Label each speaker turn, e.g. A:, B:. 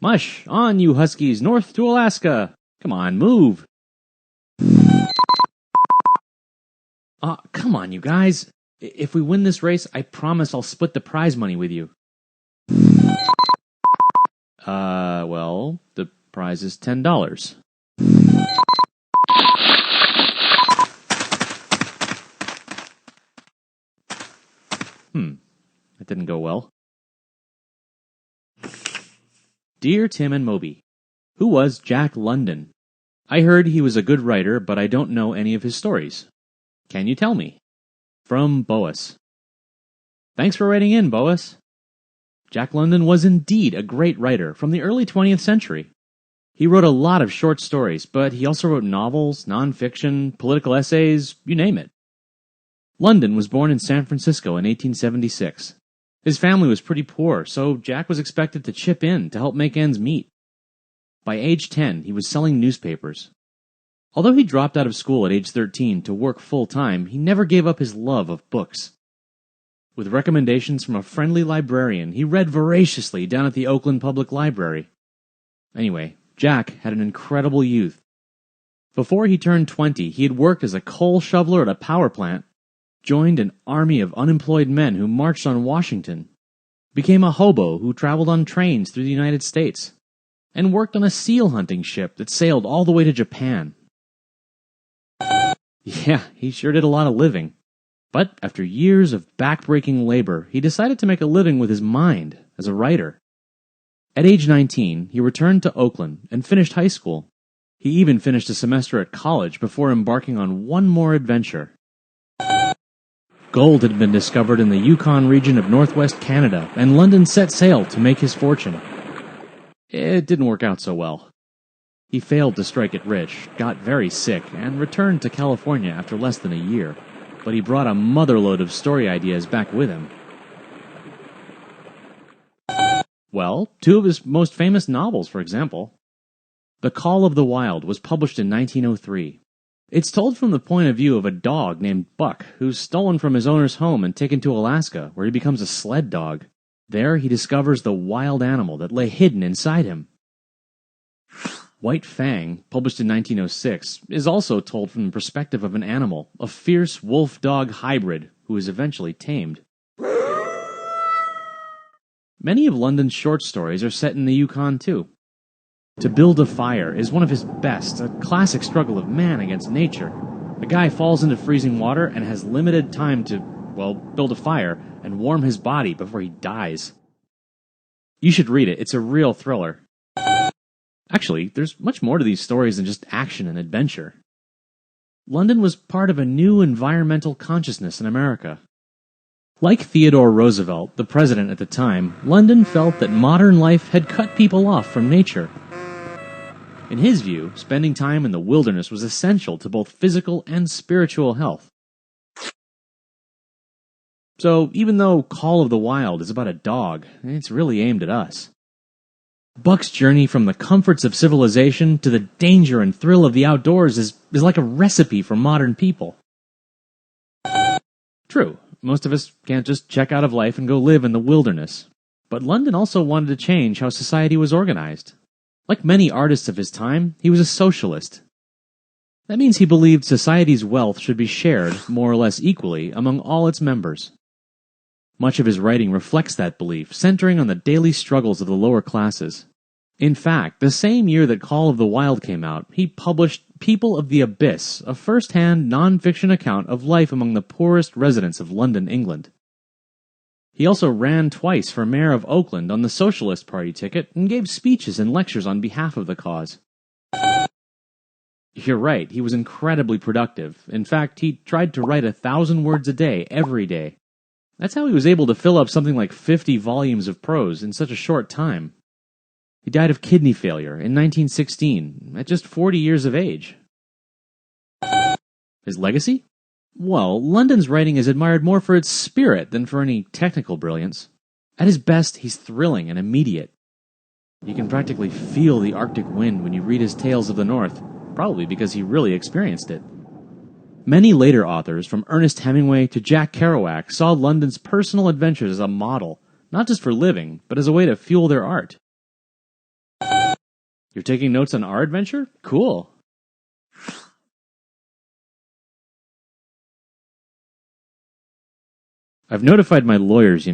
A: Mush, on you Huskies, north to Alaska. Come on, move. Come on, you guys. If we win this race, I promise I'll split the prize money with you. Well, the prize is $10. That didn't go well. Dear Tim and Moby, who was Jack London? I heard he was a good writer, but I don't know any of his stories. Can you tell me? From Boas. Thanks for writing in, Boas. Jack London was indeed a great writer from the early 20th century. He wrote a lot of short stories, but he also wrote novels, nonfiction, political essays, you name it. London was born in San Francisco in 1876. His family was pretty poor, so Jack was expected to chip in to help make ends meet. By age 10, he was selling newspapers. Although he dropped out of school at age 13 to work full-time, he never gave up his love of books. With recommendations from a friendly librarian, he read voraciously down at the Oakland Public Library. Anyway, Jack had an incredible youth. Before he turned 20, he had worked as a coal shoveler at a power plant, joined an army of unemployed men who marched on Washington, became a hobo who traveled on trains through the United States, and worked on a seal hunting ship that sailed all the way to Japan. Yeah, he sure did a lot of living. But after years of back-breaking labor, he decided to make a living with his mind as a writer. At age 19, he returned to Oakland and finished high school. He even finished a semester at college before embarking on one more adventure. Gold had been discovered in the Yukon region of northwest Canada, and London set sail to make his fortune. It didn't work out so well. He failed to strike it rich, got very sick, and returned to California after less than a year. But he brought a motherload of story ideas back with him. Well, two of his most famous novels, for example. The Call of the Wild was published in 1903. It's told from the point of view of a dog named Buck, who's stolen from his owner's home and taken to Alaska, where he becomes a sled dog. There he discovers the wild animal that lay hidden inside him. White Fang, published in 1906, is also told from the perspective of an animal, a fierce wolf-dog hybrid who is eventually tamed. Many of London's short stories are set in the Yukon, too. To Build a Fire is one of his best, a classic struggle of man against nature. A guy falls into freezing water and has limited time to, build a fire and warm his body before he dies. You should read it, it's a real thriller. Actually, there's much more to these stories than just action and adventure. London was part of a new environmental consciousness in America. Like Theodore Roosevelt, the president at the time, London felt that modern life had cut people off from nature. In his view, spending time in the wilderness was essential to both physical and spiritual health. So, even though Call of the Wild is about a dog, it's really aimed at us. Buck's journey from the comforts of civilization to the danger and thrill of the outdoors is like a recipe for modern people. True, most of us can't just check out of life and go live in the wilderness. But London also wanted to change how society was organized. Like many artists of his time, he was a socialist. That means he believed society's wealth should be shared, more or less equally, among all its members. Much of his writing reflects that belief, centering on the daily struggles of the lower classes. In fact, the same year that Call of the Wild came out, he published People of the Abyss, a first-hand, non-fiction account of life among the poorest residents of London, England. He also ran twice for mayor of Oakland on the Socialist Party ticket and gave speeches and lectures on behalf of the cause. You're right, he was incredibly productive. In fact, he tried to write 1,000 words a day, every day. That's how he was able to fill up something like 50 volumes of prose in such a short time. He died of kidney failure in 1916, at just 40 years of age. His legacy? Well, London's writing is admired more for its spirit than for any technical brilliance. At his best, he's thrilling and immediate. You can practically feel the Arctic wind when you read his Tales of the North, probably because he really experienced it. Many later authors, from Ernest Hemingway to Jack Kerouac, saw London's personal adventures as a model, not just for living, but as a way to fuel their art. You're taking notes on our adventure? Cool. I've notified my lawyers,